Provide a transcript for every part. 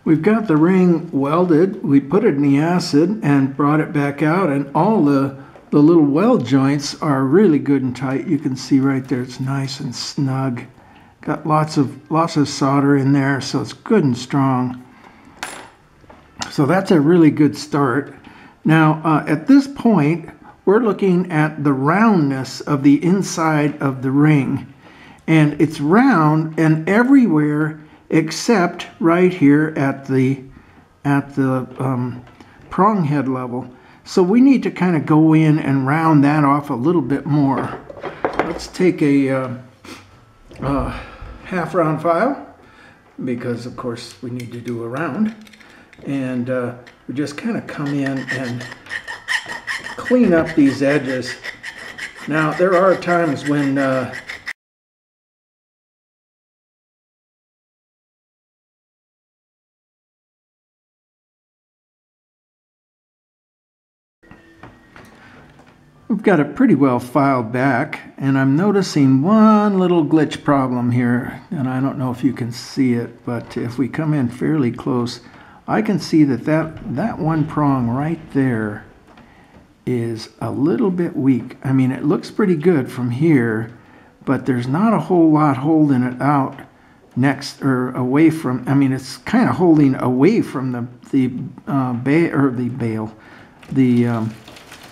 We've got the ring welded. We put it in the acid and brought it back out, and all the little weld joints are really good and tight. You can see right there, it's nice and snug. Got lots of solder in there, so it's good and strong. So that's a really good start. Now at this point, we're looking at the roundness of the inside of the ring, and it's round and everywhere except right here at the prong head level. So we need to kind of go in and round that off a little bit more. Let's take a half round file, because of course we need to do a round, and we just kind of come in and clean up these edges. Now there are times when we've got it pretty well filed back, and I'm noticing one little glitch problem here, and I don't know if you can see it, but if we come in fairly close, I can see that one prong right there is a little bit weak. I mean, it looks pretty good from here, but there's not a whole lot holding it out next or away from. I mean, it's kind of holding away from the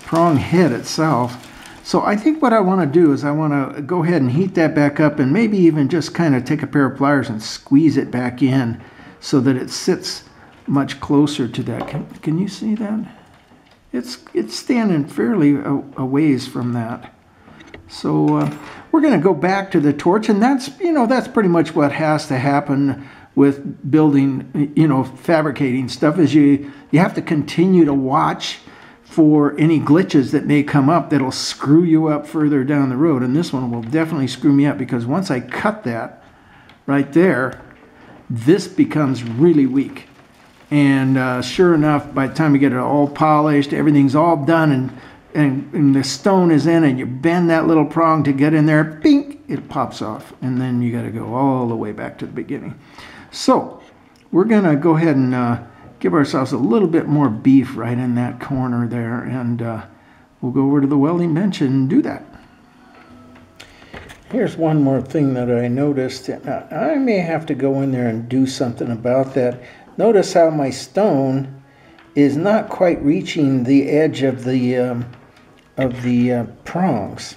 prong head itself. So I think what I want to do is I want to go ahead and heat that back up, and maybe even just kind of take a pair of pliers and squeeze it back in so that it sits much closer to that. Can you see that? It's standing fairly a ways from that. So we're going to go back to the torch, and that's pretty much what has to happen with building, fabricating stuff, is you have to continue to watch for any glitches that may come up that'll screw you up further down the road. And this one will definitely screw me up, because once I cut that right there, this becomes really weak. And sure enough, by the time you get it all polished, everything's all done, and the stone is in, and you bend that little prong to get in there, bink, it pops off. And then you got to go all the way back to the beginning. So we're going to go ahead and give ourselves a little bit more beef right in that corner there, and we'll go over to the welding bench and do that. Here's one more thing that I noticed. I may have to go in there and do something about that. Notice how my stone is not quite reaching the edge of the prongs.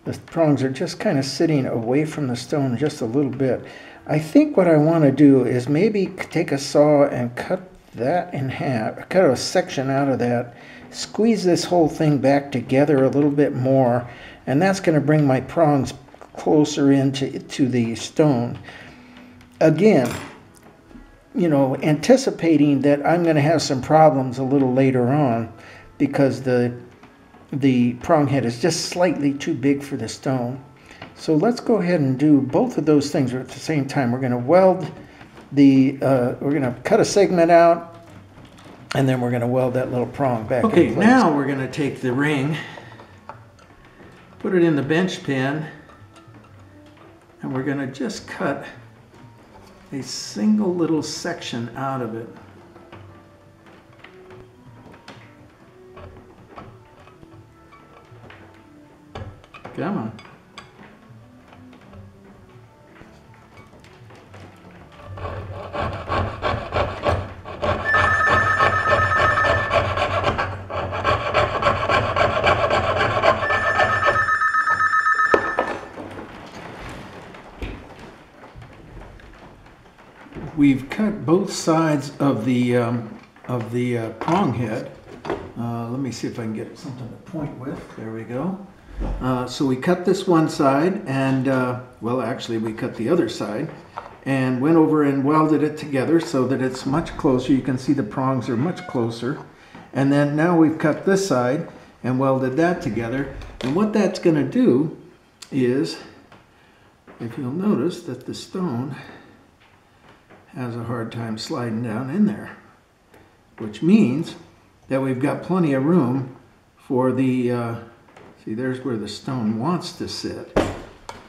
The prongs are just kind of sitting away from the stone just a little bit. I think what I want to do is maybe take a saw and cut that in half, cut a section out of that, squeeze this whole thing back together a little bit more, and that's going to bring my prongs closer into the stone. Again, anticipating that I'm going to have some problems a little later on, because the prong head is just slightly too big for the stone. So let's go ahead and do both of those things at the same time. We're going to weld we're going to cut a segment out, and then we're going to weld that little prong back in place. Okay, now we're going to take the ring, put it in the bench pin, and we're going to just cut a single little section out of it. Come on. We've cut both sides of the prong head. Let me see if I can get something to point with. There we go. So we cut this one side, and well, actually we cut the other side, and went over and welded it together so that it's much closer. You can see the prongs are much closer. And then now we've cut this side and welded that together. And what that's going to do is, if you'll notice that the stone has a hard time sliding down in there, which means that we've got plenty of room for the, see, there's where the stone wants to sit.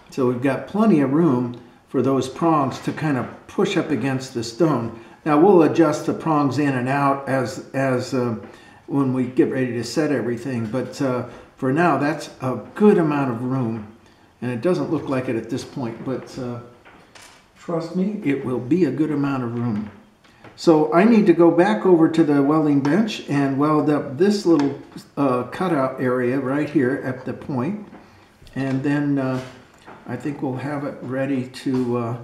So we've got plenty of room for those prongs to kind of push up against the stone. Now we'll adjust the prongs in and out as when we get ready to set everything, but for now that's a good amount of room, and it doesn't look like it at this point, but trust me, it will be a good amount of room. So I need to go back over to the welding bench and weld up this little cutout area right here at the point, and then I think we'll have it ready to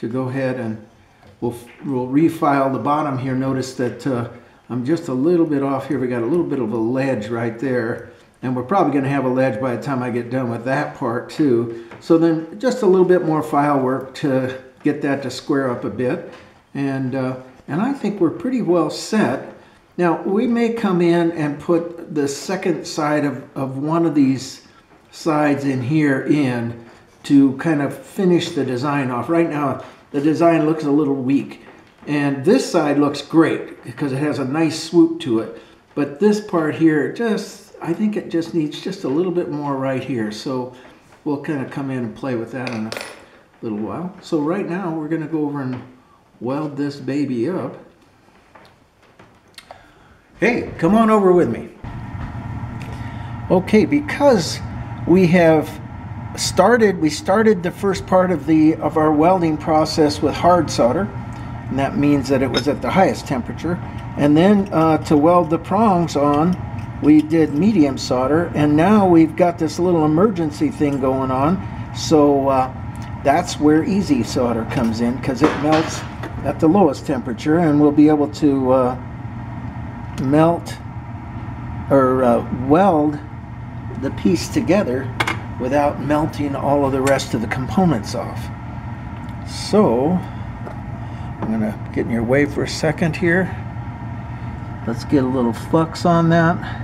go ahead and we'll refile the bottom here. Notice that I'm just a little bit off here. We got a little bit of a ledge right there, and we're probably going to have a ledge by the time I get done with that part too. So then just a little bit more file work to get that to square up a bit, and I think we're pretty well set. Now we may come in and put the second side of one of these sides in here to kind of finish the design off. Right now the design looks a little weak, and this side looks great because it has a nice swoop to it, but this part here I think it just needs just a little bit more right here. So we'll kind of come in and play with that in a little while. So right now we're going to go over and weld this baby up. Hey, come on over with me. Okay, because we started the first part of our welding process with hard solder, and that means that it was at the highest temperature. And then to weld the prongs on, we did medium solder, and now we've got this little emergency thing going on. So that's where easy solder comes in, because it melts at the lowest temperature, and we'll be able to melt or weld the piece together without melting all of the rest of the components off. So I'm going to get in your way for a second here. Let's get a little flux on that.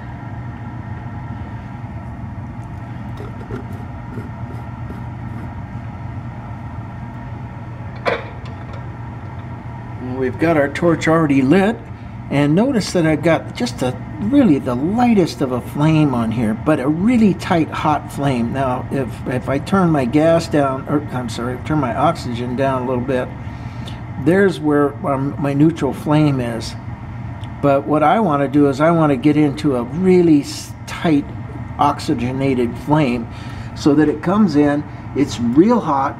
We've got our torch already lit, and notice that I've got just really the lightest of a flame on here, but a really tight hot flame. Now if I turn my gas down, or I'm sorry, turn my oxygen down a little bit, there's where my neutral flame is. But what I want to do is I want to get into a really tight oxygenated flame so that it comes in, it's real hot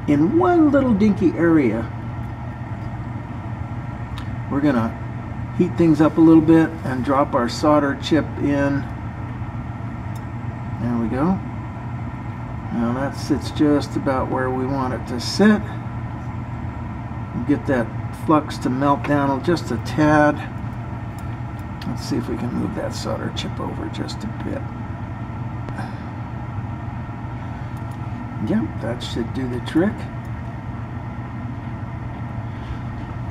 in one little dinky area. We're going to heat things up a little bit and drop our solder chip in. There we go. Now that sits just about where we want it to sit. Get that flux to melt down just a tad. Let's see if we can move that solder chip over just a bit. Yep, that should do the trick.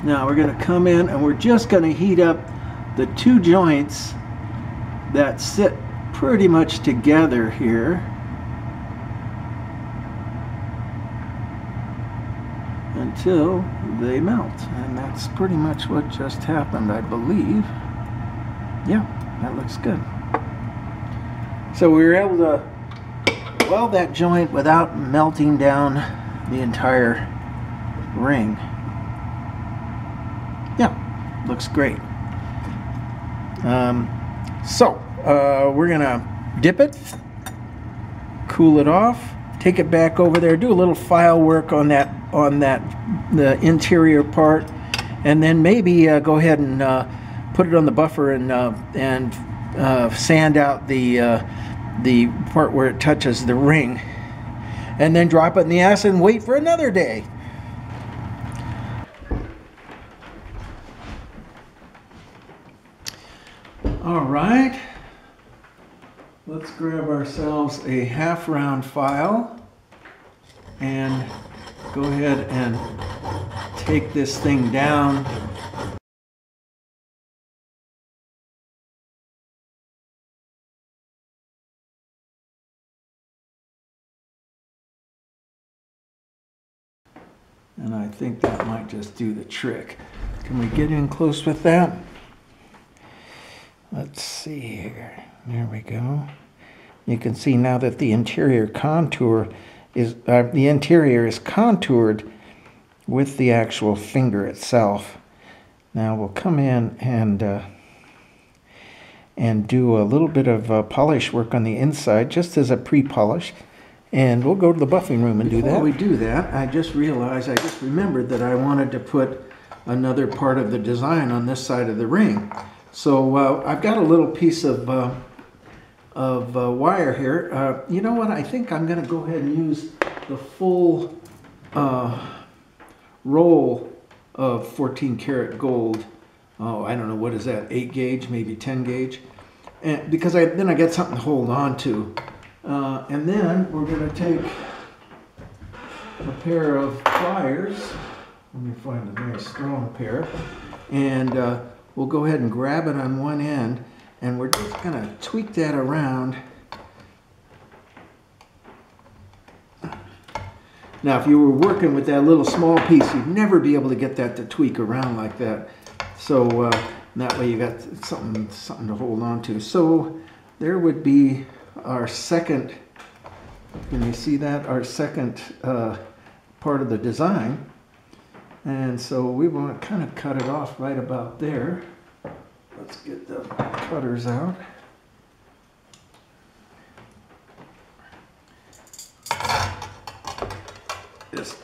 Now we're going to come in and we're just going to heat up the two joints that sit pretty much together here until they melt. And that's pretty much what just happened, I believe. Yeah, that looks good. So we were able to weld that joint without melting down the entire ring. Yeah, looks great. We're gonna dip it, cool it off, take it back over there, do a little file work on the interior part, and then maybe go ahead and put it on the buffer and sand out the part where it touches the ring, and then drop it in the acid and wait for another day. All right, let's grab ourselves a half round file and go ahead and take this thing down. And I think that might just do the trick. Can we get in close with that? Let's see here. There we go. You can see now that the interior contour is contoured with the actual finger itself. Now we'll come in and do a little bit of polish work on the inside, just as a pre-polish. And we'll go to the buffing room and do that. Before we do that, I just remembered that I wanted to put another part of the design on this side of the ring. So I've got a little piece of wire here. You know what? I think I'm going to go ahead and use the full roll of 14 karat gold. Oh, I don't know, what is that, 8 gauge, maybe 10 gauge? And because then I get something to hold on to. And then we're going to take a pair of pliers. Let me find a nice strong pair. And we'll go ahead and grab it on one end, and we're just going to tweak that around. Now, if you were working with that little small piece, you'd never be able to get that to tweak around like that. So that way you got something to hold on to. So there would be our second, can you see that? Our second part of the design. And so we want to kind of cut it off right about there. Let's get the cutters out. Just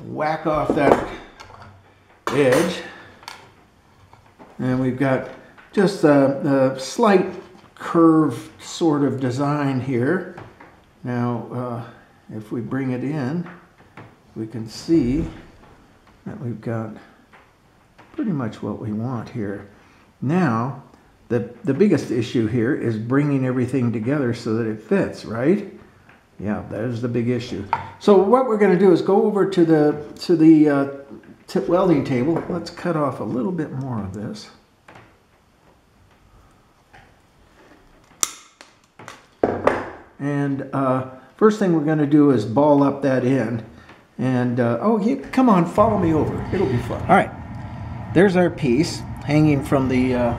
whack off that edge. And we've got just a slight curved sort of design here. Now, if we bring it in, we can see that we've got pretty much what we want here. Now, the biggest issue here is bringing everything together so that it fits, right? Yeah, that is the big issue. So what we're going to do is go over to the welding table. Let's cut off a little bit more of this. And first thing we're going to do is ball up that end. And come on, follow me over. It'll be fun. All right, there's our piece hanging from the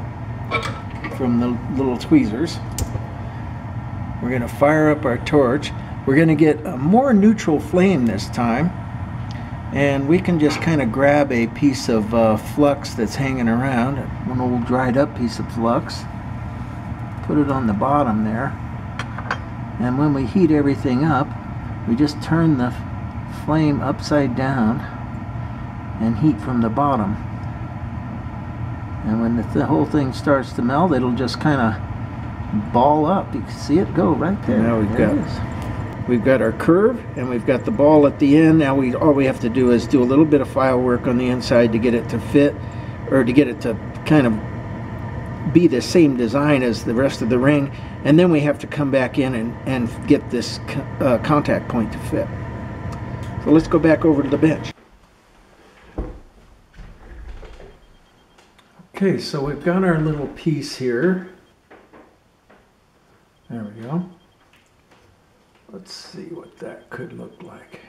little tweezers. We're going to fire up our torch. We're going to get a more neutral flame this time. And we can just kind of grab a piece of flux that's hanging around, one old dried up piece of flux, put it on the bottom there. And when we heat everything up, we just turn the flame upside down and heat from the bottom. And when the whole thing starts to melt, it'll just kind of ball up. You can see it go right there. Now we've got our curve, and we've got the ball at the end. Now all we have to do is do a little bit of file work on the inside to get it to fit, or to get it to kind of be the same design as the rest of the ring. And then we have to come back in and get this contact point to fit. So let's go back over to the bench. Okay, so we've got our little piece here. There we go. Let's see what that could look like.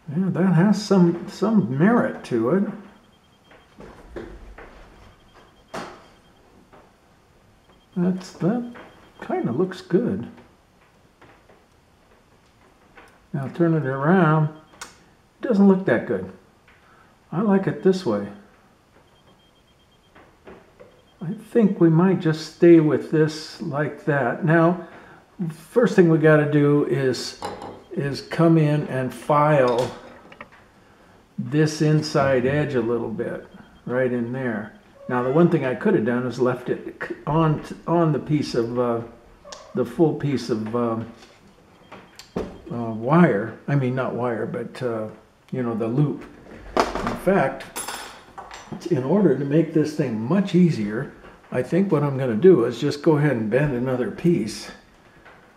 Yeah, that has some merit to it. That kind of looks good. Now turn it around. It doesn't look that good. I like it this way. I think we might just stay with this like that. Now, first thing we got to do is come in and file this inside edge a little bit, right in there. Now, the one thing I could have done is left it on the piece of the full piece of wire. I mean, not wire, but you know, the loop. In fact, in order to make this thing much easier, I think what I'm going to do is just go ahead and bend another piece,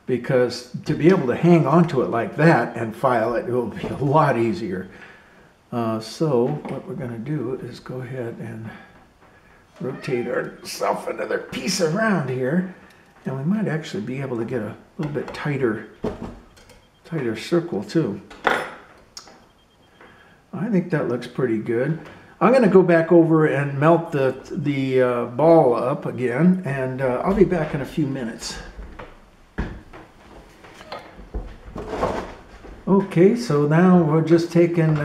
because to be able to hang onto it like that and file it, it will be a lot easier. So what we're going to do is go ahead and rotate ourselves another piece around here, and we might actually be able to get a little bit tighter circle too. I think that looks pretty good. I'm going to go back over and melt the ball up again, and I'll be back in a few minutes. Okay, so now we'll just take and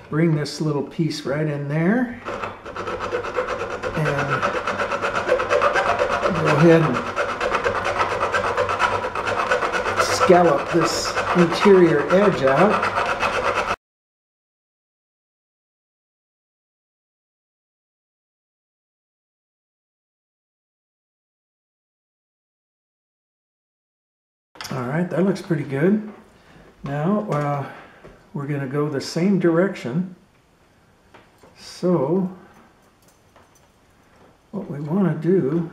bring this little piece right in there, and go ahead and scallop this interior edge out. All right, that looks pretty good. Now we're going to go the same direction. So what we want to do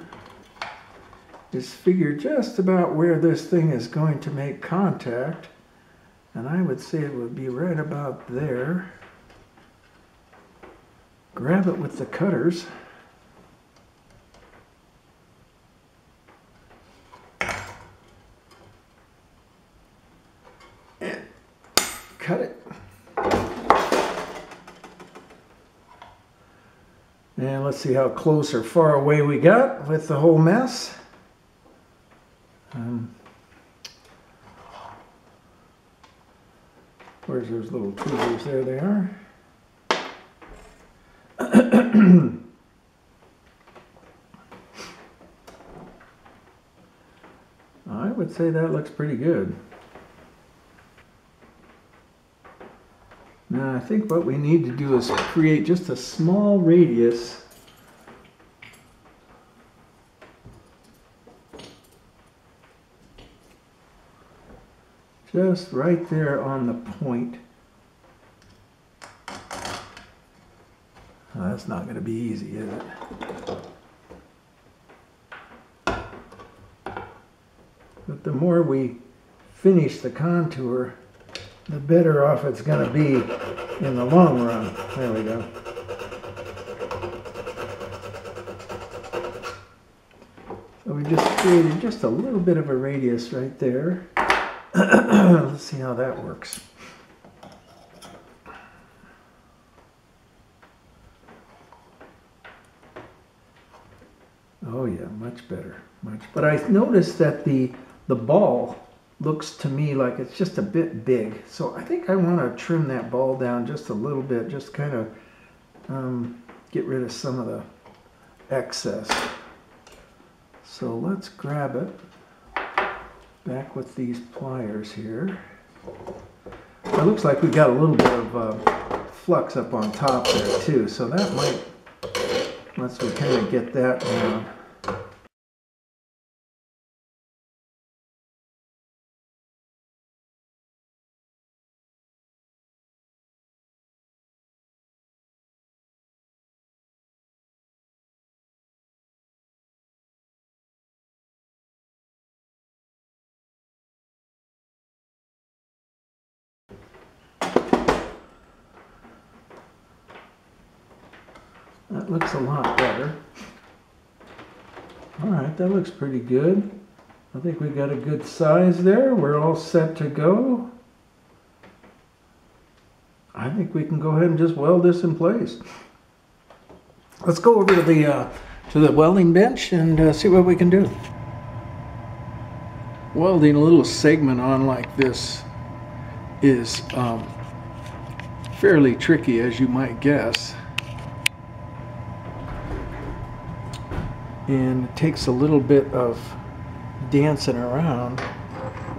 is figure just about where this thing is going to make contact. And I would say it would be right about there. Grab it with the cutters. And cut it. And let's see how close or far away we got with the whole mess. Where's those little tweezers? There they are. I would say that looks pretty good. Now I think what we need to do is create just a small radius just right there on the point. Well, that's not going to be easy, is it? But the more we finish the contour, the better off it's going to be in the long run. There we go. So we just created just a little bit of a radius right there. Let's see how that works. Oh yeah, much better. But I noticed that the ball looks to me like it's just a bit big. So I think I want to trim that ball down just a little bit, just kind of get rid of some of the excess. So let's grab it back with these pliers here. It looks like we've got a little bit of flux up on top there too, so that might, once we kind of get that down. That looks a lot better. All right, that looks pretty good. I think we got a good size there. We're all set to go. I think we can go ahead and just weld this in place. Let's go over to the welding bench and see what we can do. Welding a little segment on like this is fairly tricky, as you might guess. And it takes a little bit of dancing around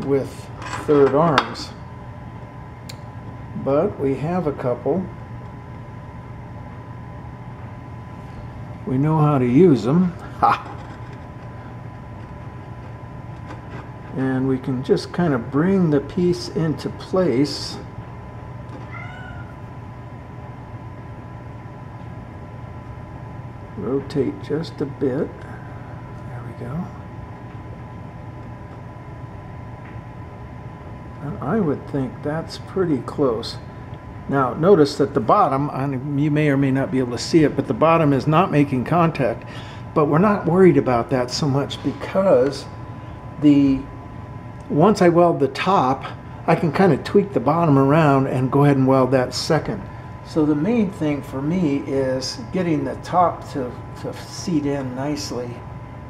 with third arms. But we have a couple. We know how to use them. Ha! And we can just kind of bring the piece into place. Rotate just a bit. There we go. And I would think that's pretty close. Now notice that the bottom, you may or may not be able to see it, but the bottom is not making contact. But we're not worried about that so much because once I weld the top, I can kind of tweak the bottom around and go ahead and weld that second. So the main thing for me is getting the top to seat in nicely.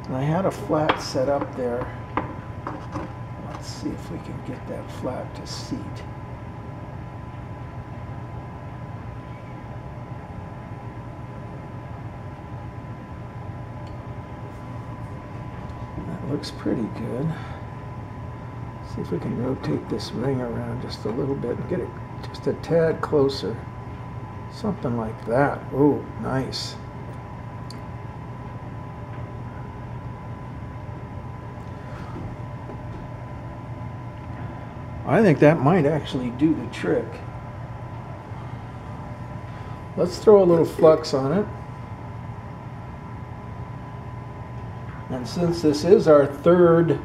And I had a flat set up there. Let's see if we can get that flat to seat. That looks pretty good. See if we can rotate this ring around just a little bit and get it just a tad closer. Something like that. Oh, nice. I think that might actually do the trick. Let's throw a little flux on it. And since this is our third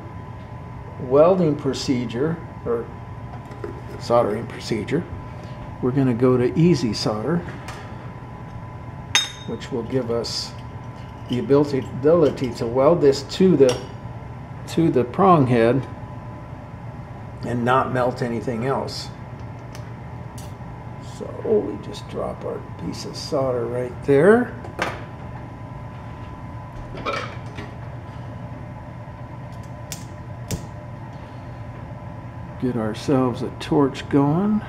welding procedure, or soldering procedure, we're going to go to easy solder, which will give us the ability to weld this to the prong head and not melt anything else. So we just drop our piece of solder right there. Get ourselves a torch going.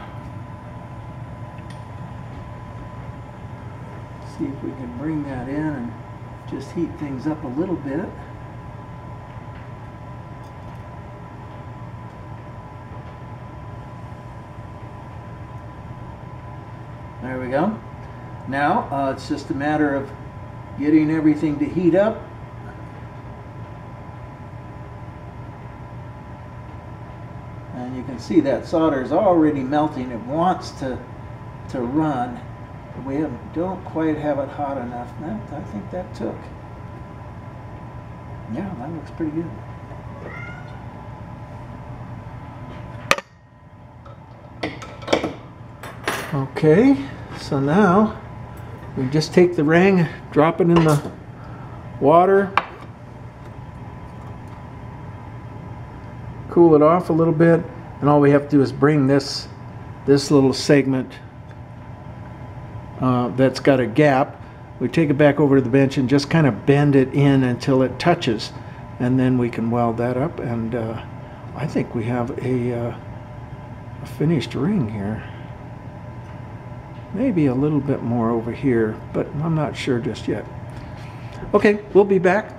See if we can bring that in and just heat things up a little bit. There we go. Now it's just a matter of getting everything to heat up. And you can see that solder is already melting. It wants to run. But we don't quite have it hot enough. I think that took. Yeah, that looks pretty good. Okay, so now we just take the ring, drop it in the water, cool it off a little bit, and all we have to do is bring this little segment that's got a gap, we take it back over to the bench and just kind of bend it in until it touches, and then we can weld that up, and I think we have a finished ring here. Maybe a little bit more over here, but I'm not sure just yet. Okay, we'll be back.